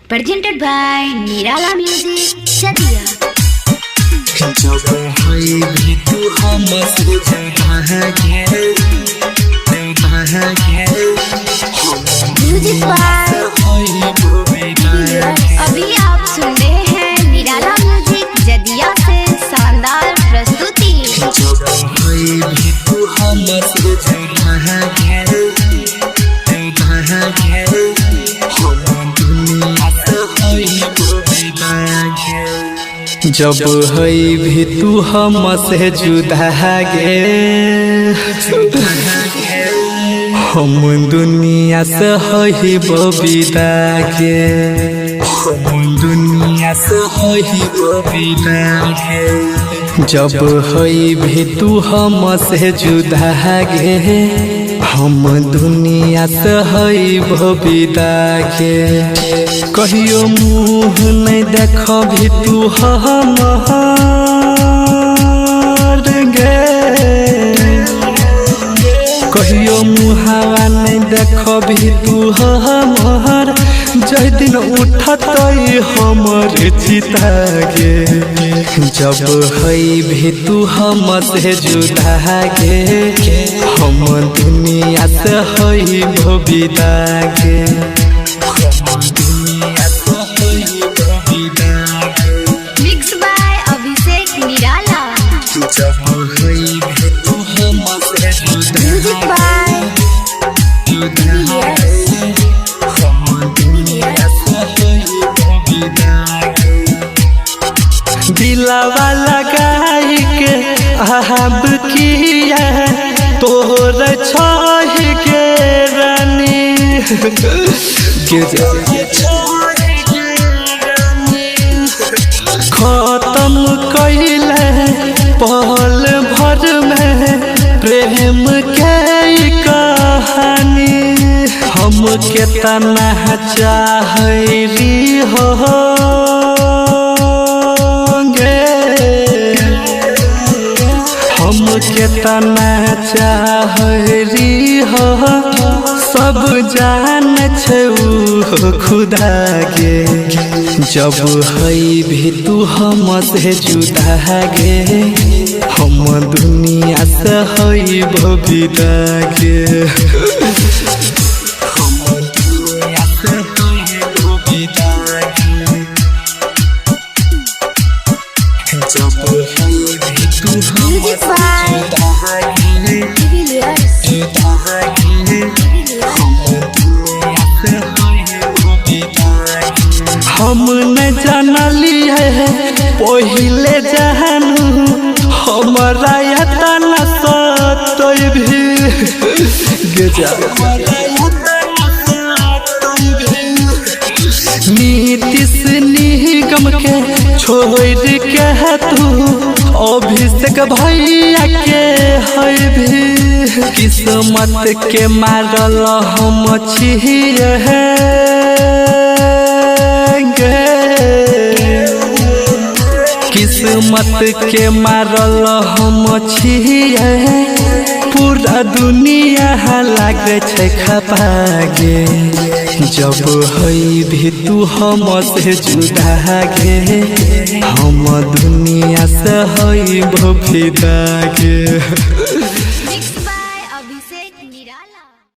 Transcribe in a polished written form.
presented by Nirala Music Chadia। जब है भी तू हमसे भागे म्यूजिक बाय अभी आप सुन रहे हैं निराला म्यूजिक जदिया से शानदार प्रस्तुति। जब है भी तू हमसे भागे हम दुनिया से जब है भी तू हमसे जुदा गे हम दुनिया से है बबिदा गे हम दुनिया से है बबिदा गे जब है भी तू हमसे जुदा गे हम दुनिया से है बबिदा गे कहियो मुँह नहीं देख भी तू हमार गे कहियो मुहावा नहीं देख भी तू हमार जय दिन उठत हमर चिता गे जब है भी तू हमसे जुदा गे हम दुनिया से है बबिदा गे मिक्स बाय अभिषेक निराला। म्यूजिक बाय दिलावा लगाई के आहब किया तोर छह के रानी खत्म कैले पल भर में प्रेम के कहानी हम केतना चाहरी हो हम केतना चाहरी हो सब जान छौ खुदा गे जब है भी तू हमसे जुदा गे हम दुनिया से है बबिदा गे हम दुनिया से है बबिदा गे जब है भी तू म्यूजिक बाय हम न जानली है पहले जानू हमारा यतन सतोय भी नीतीश निगम के छोड़ के तू अभिषेक भैया के है भी किस्मत के मारल हम छिए किस्मत के मारल हम छिए पूरा दुनिया लागे छै खपागे जब है भी तू हमसे जुदा गे हम दुनिया से है बबिदा गे।